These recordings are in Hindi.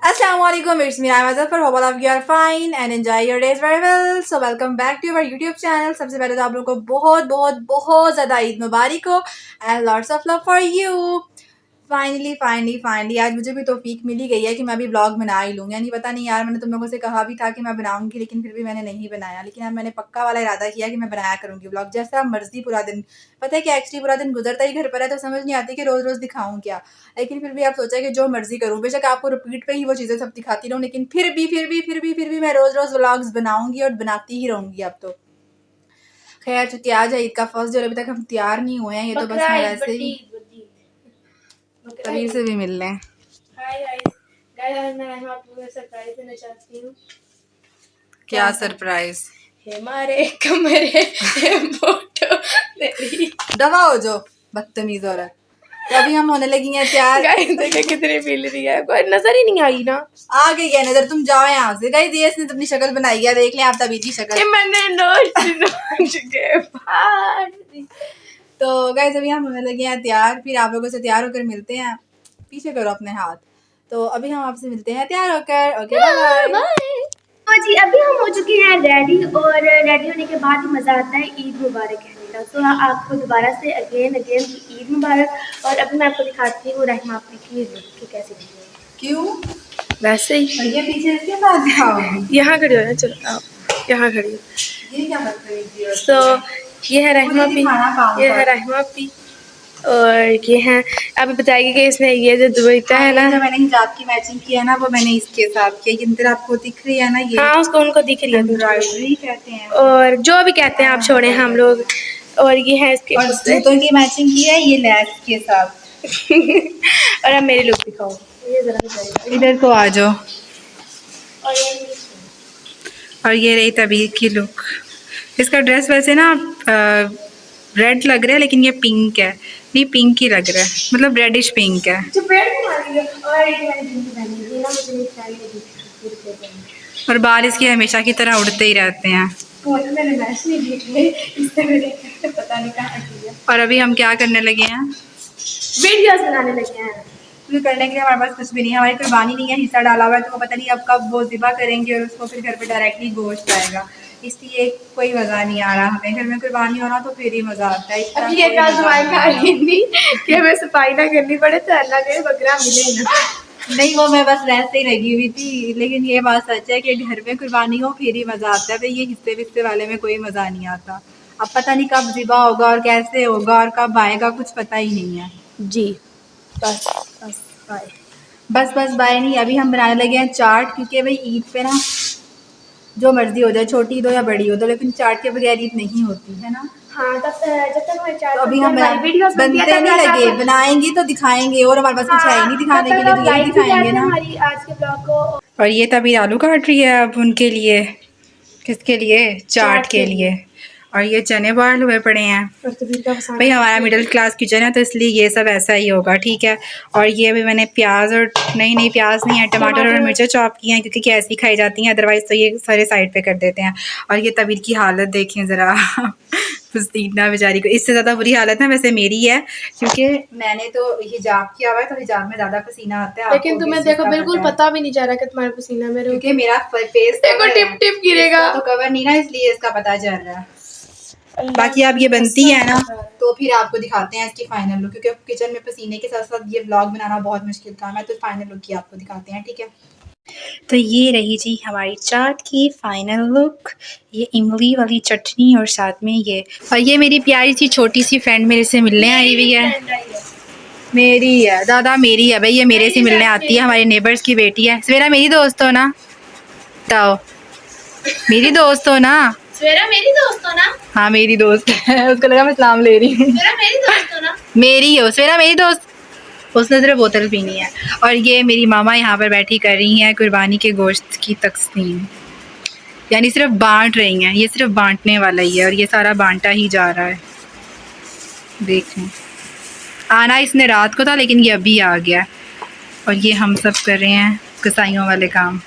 Assalamualaikum, it's me Naima Zafar. Hope all of you are fine and enjoy your days very well. So welcome back to our YouTube channel. सबसे पहले तो आप लोगों को बहुत बहुत बहुत ज़्यादा ईद मुबारक हो and lots of love for you. Finally आज मुझे भी तौफीक मिल ही गई है कि मैं अभी ब्लॉग बना ही लूँ। यानी पता नहीं यार, मैंने तुम लोगों से कहा भी था कि मैं बनाऊंगी, लेकिन फिर भी मैंने नहीं बनाया। लेकिन अब मैंने पक्का वाला इरादा किया कि मैं बनाया करूँगी ब्लॉग, जैसा मर्जी पूरा दिन। पता है कि एक्चुअली पूरा दिन गुजरता ही घर पर है, तो समझ नहीं आती कि रोज़ रोज़ दिखाऊँ क्या। लेकिन फिर भी आप सोचा कि जो मर्जी करूँ, बेशक आपको रिपीट पे ही वो चीज़ें सब दिखाती रहूँ, लेकिन फिर भी मैं रोज़ रोज़ व्लॉग्स बनाऊँगी और बनाती ही रहूँगी अब तो। खैर, चूँकि आज है ईद का फर्स्ट डे और अभी तक हम तैयार नहीं हुए हैं, ये तो बस मैं वैसे ही तबीर से भी मिल लें। मैं आपको सरप्राइज देना चाहती हूँ। क्या सरप्राइज? हमारे कमरे फोटो दवा हो जो बदतमीज औरत। तो अभी हम होने लगी हैं तैयार। देखिए कितनी मिल रही है, कोई नजर ही नहीं आई ना। आ गई है नजर, तुम जाओ यहाँ से। गाइस ये इसने अपनी शक्ल बनाई है, देख लें आप तबीर की शक्ल। मैंने नोच के तो गाइस अभी हम होने लगे हैं तैयार, फिर आप लोगों से तैयार होकर मिलते हैं। पीछे करो अपने हाथ। तो अभी हम आपसे मिलते हैं तैयार होकर। Okay bye. तो जी अभी हम हो चुके हैं रेडी, और रेडी होने के बाद ही मज़ा आता है ईद मुबारक कहने का। तो आपको दोबारा से अगेन ईद मुबारक। और अभी मैं आपको दिखाती हूँ रहमा आपकी की लुक की कैसी लगी है। क्यों वैसे ही ये पीछे इसके साथ दिखाओगी? यहाँ खड़ी हो ना, चलो आप यहाँ खड़ी हो। ये क्या बदतमीजी है? तो ये है रहमा पी, ये है रहमा पी, और ये है अभी बताएगी कि इसने ये जो दुबईता है ना, जो मैंने हिजाब की मैचिंग की है ना, वो मैंने इसके साथ की। ये अंदर आपको दिख रही है ना, ये हाँ उसको उनको दिख रही है एम्ब्रॉयडरी कहते हैं, और जो भी कहते हैं आप छोड़े हम लोग। और ये है इसके और जूतों की मैचिंग की है ये लैस के साथ। और अब मेरी लुक दिखाओ, ये जरा इधर को आ जाओ। और और ये रही तबीर की लुक। इसका ड्रेस वैसे ना रेड लग रहा है, लेकिन ये पिंक है। नहीं, पिंक ही लग रहा है, मतलब रेडिश पिंक है। और बाल इसके हमेशा की तरह उड़ते ही रहते हैं। और अभी हम क्या करने लगे हैं? वीडियोस बनाने लगे हैं। करने के लिए हमारे पास कुछ भी नहीं है, हमारी कुर्बानी नहीं है, हिस्सा डाला हुआ है, तो वो पता नहीं अब कब वो ज़िबा करेंगे और उसको फिर घर पे डायरेक्टली गोश्त आएगा। इसलिए कोई मज़ा नहीं आ रहा हमें। घर में कुर्बानी हो रहा तो फिर ही मज़ा आता है। अब ये कल कि हमें सफाई ना करनी पड़े तो अल्लाह करे बकरा मिले ना। नहीं, वो मैं बस वैसे ही लगी हुई थी, लेकिन ये बात सच है कि घर में कुर्बानी हो फिर ही मज़ा आता है। तो ये हिस्से विस्से वाले में कोई मज़ा नहीं आता। अब पता नहीं कब ज़िबा होगा और कैसे होगा और कब आएगा, कुछ पता ही नहीं है जी। बस बाय। बस बाय नहीं, अभी हम बनाने लगे हैं चाट, क्योंकि भाई ईद पे ना जो मर्जी हो जाए, छोटी ईद हो या बड़ी हो, तो लेकिन चाट के बगैर ईद नहीं होती है ना। हाँ, तब जब तक हमारी चाट तो अभी हम वीडियोस बनते नहीं लगे, बनाएंगे तो दिखाएंगे, और हमारे पास कुछ है ही नहीं दिखाने के लिए, तो यही दिखाएंगे ना। हमारी आज के ब्लॉग को। और ये तभी आलू काट रही है अब उनके लिए। किसके लिए? चाट के लिए। और ये चने बॉयल हुए पड़े हैं। भाई हमारा मिडिल क्लास किचन है, तो इसलिए ये सब ऐसा ही होगा, ठीक है। और ये अभी मैंने प्याज और नहीं प्याज नहीं है, टमाटर और मिर्चें चॉप की हैं, क्योंकि ऐसी खाई जाती हैं, अदरवाइज़ तो ये सारे साइड पे कर देते हैं। और ये तबीर की हालत देखें ज़रा। पसीना बेचारी को, इससे ज़्यादा बुरी हालत ना वैसे मेरी है, क्योंकि मैंने तो हिजाब किया हुआ है, तो हिजाब में ज़्यादा पसीना आता है। लेकिन तुम्हें देखो बिल्कुल पता भी नहीं जा रहा कि तुम्हारा पसीना मेरे, क्योंकि मेरा फेस देखो टिप टिप गिरेगा तो कवर नहीं ना, इसलिए इसका पता चल रहा है। बाकी अब ये बनती है ना, तो फिर आपको दिखाते हैं इसकी फाइनल लुक, क्योंकि किचन में पसीने के साथ साथ ये व्लॉग बनाना बहुत मुश्किल काम है, तो फाइनल लुक ही आपको दिखाते हैं, ठीक है। तो ये रही जी हमारी चाट की फाइनल लुक। ये इमली वाली चटनी और साथ में ये, और ये मेरी प्यारी सी छोटी सी फ्रेंड मेरे से मिलने आई हुई है। मेरी है दादा, मेरी है भाई, ये मेरे से मिलने आती है, हमारे नेबर्स की बेटी है। सवेरा मेरी दोस्त हो ना? बताओ, मेरी दोस्त हो ना? सवेरा मेरी दोस्त हो ना? हाँ मेरी दोस्त है। उसको लगा मैं सलाम ले रही हूँ। सवेरा मेरी दोस्त हो ना? मेरी हो सवेरा, मेरी दोस्त। उसने सिर्फ बोतल पीनी है। और ये मेरी मामा यहाँ पर बैठी कर रही हैं कुर्बानी के गोश्त की तकसीम, यानी सिर्फ बांट रही हैं। ये सिर्फ बांटने वाला ही है, और ये सारा बांटा ही जा रहा है। देखें, आना इसने रात को था, लेकिन ये अभी आ गया। और ये हम सब कर रहे हैं कसाईयों वाले काम।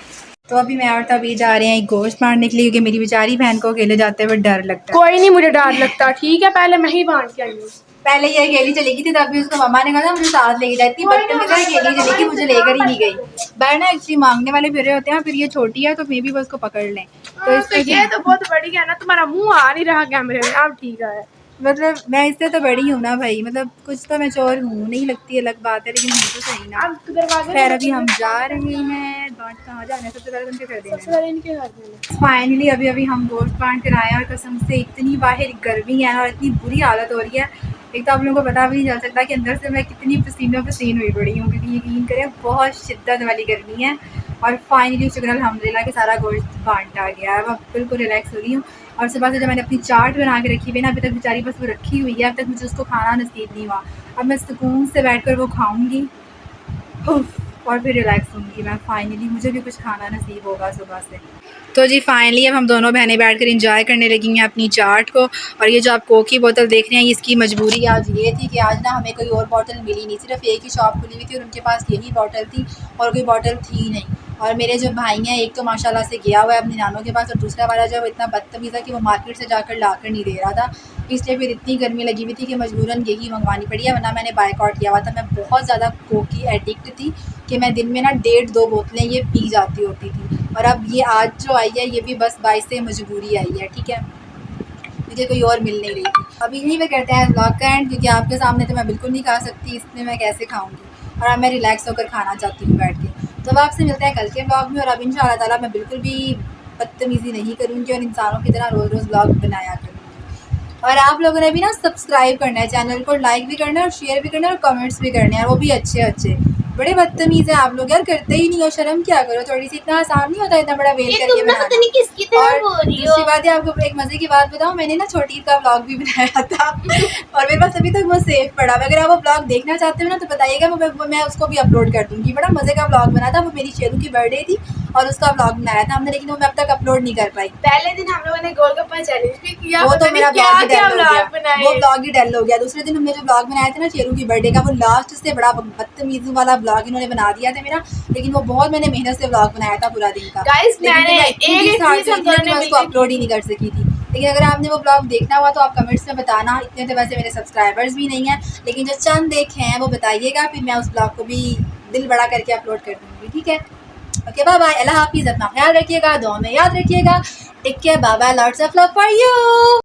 तो अभी मैं और तभी जा रहे हैं गोश्त बांटने के लिए, क्योंकि मेरी बेचारी बहन को अकेले जाते हुए डर लगता है। कोई नहीं, मुझे डर लगता, ठीक है, पहले मैं ही बांट के आई हूँ। पहले ये अकेली चली गई थी, तब भी उसको मम्मा ने कहा था मुझे साथ लेके जाए, इतनी बदतमीज है, अकेली चली गई, मुझे लेकर ही नहीं गई। बाहर ना एक्चुअली मांगने वाले फिर रहे होते हैं, फिर ये छोटी है तो मे भी वो उसको पकड़ लें, तो तो ये तो बहुत बड़ी है ना, तुम्हारा मुंह आ नहीं रहा कैमरे में, अब ठीक है। मतलब मैं इससे तो बड़ी हूँ ना भाई, मतलब कुछ तो मैं चोर हूँ, नहीं लगती अलग बात है, लेकिन हूँ तो सही ना। अब दरवाजे खैर अभी हम जा रहे हैं, बांट कहाँ जाना है, सबसे पहले उनके कर देना है। इनके घर में फाइनली अभी हम गोश्त बांट कर आए हैं, और कसम से इतनी बाहर गर्मी है और इतनी बुरी हालत हो रही है, एक तो आप लोगों को पता भी नहीं चल सकता कि अंदर से मैं कितनी पसीनों पसीन हुई पड़ी हूँ, क्योंकि यकीन करें बहुत शिद्दत वाली गर्मी है। और फाइनली शुक्र अल्हम्दुलिल्लाह कि सारा गोश्त बांट आ गया है, अब बिल्कुल रिलैक्स हो रही हूँ। और सुबह से जब मैंने अपनी चाट बना के रखी हुई है ना, अभी तक बेचारी बस वो रखी हुई है, अब तक मुझे उसको खाना नसीब नहीं हुआ। अब मैं सुकून से बैठ कर वो खाऊँगी और फिर रिलैक्स होंगी मैं, फाइनली मुझे भी कुछ खाना नसीब होगा सुबह से। तो जी फाइनली अब हम दोनों बहनें बैठकर एंजॉय करने लगी हैं अपनी चाट को। और ये जो आप कोक की बोतल देख रहे हैं, इसकी मजबूरी आज ये थी कि आज ना हमें कोई और बोतल मिली नहीं, सिर्फ एक ही शॉप खुली हुई थी और उनके पास यही बोतल थी और कोई बोतल थी नहीं। और मेरे जो भाई हैं, एक तो माशाल्लाह से गया हुआ है अपनी नानों के पास, और दूसरा वाला जो इतना बदतमीज़ है कि वो मार्केट से जाकर ला कर नहीं दे रहा था, इसलिए फिर इतनी गर्मी लगी हुई थी कि मजबूरन यही मंगवानी पड़ी है, वरना मैंने बायकॉट किया हुआ था। मैं बहुत ज़्यादा कोक की एडिक्ट थी कि मैं दिन में ना 1.5-2 बोतलें ये पी जाती होती थी। और अब ये आज जो आई है ये भी बस बाइस से मजबूरी आई है, ठीक है, मुझे कोई और मिल नहीं रही थी। अब यहीं पे करते हैं व्लॉग का एंड, क्योंकि आपके सामने तो मैं बिल्कुल नहीं खा सकती, इसमें मैं कैसे खाऊंगी, और अब मैं रिलैक्स होकर खाना चाहती हूँ बैठ के। तो अब आपसे मिलते हैं कल के व्लॉग में, और अब इंशाअल्लाह ताला मैं बिल्कुल भी बदतमीज़ी नहीं करूँगी और इंसानों की तरह रोज़ रोज़ व्लॉग बनाया करूँगी। और आप लोगों ने भी ना सब्सक्राइब करना है चैनल को, लाइक भी करना है और शेयर भी करना है और कमेंट्स भी करने हैं, और वो भी अच्छे अच्छे। बड़े बदतमीज़ हैं आप लोग यार, करते ही नहीं हो, शर्म क्या करो थोड़ी सी, इतना आसान नहीं होता इतना बड़ा वेल करके बनाना। और दूसरी बात है, आपको एक मज़े की बात बताऊँ, मैंने ना छोटी ईद का व्लॉग भी बनाया था और मेरे पास अभी तक वो सेव पड़ा है, अगर आप वो व्लॉग देखना चाहते हो ना तो बताइएगा, मैं उसको भी अपलोड कर दूँगी। बड़ा मज़े का व्लॉग बना था, वो मेरी शेरू की बर्थडे थी और उसका व्लॉग बनाया था हमने, लेकिन वो मैं अब तक अपलोड नहीं कर पाई। पहले दिन हम लोगों ने गोलगप्पा चैलेंज भी किया, वो तो मेरा क्या व्लॉग ही क्या डल हो व्लॉग गया, बनाए। वो व्लॉग ही डल हो गया। दूसरे दिन हमने जो व्लॉग बनाया था ना शेरू की बर्थडे का, वो लास्ट से बड़ा बदतमीजी वाला व्लॉग इन्होंने बना दिया था मेरा, लेकिन वो बहुत मैंने मेहनत से व्लॉग बनाया था पूरा दिन का। गाइस लेकिन मैंने मैं उसको अपलोड ही नहीं कर सकी थी। लेकिन अगर आपने वो व्लॉग देखना हुआ तो आप कमेंट्स में बताना। इतने तो वैसे मेरे सब्सक्राइबर्स भी नहीं हैं, लेकिन जो चंद देखे हैं वो बताइएगा, फिर मैं उस व्लॉग को भी दिल बड़ा करके अपलोड कर दूँगी, ठीक है। ओके बाय बाय, अल्लाह हाफिज़, अपना ख्याल रखिएगा, दुआ में याद रखिएगा, take care, bye bye, lots of love for you.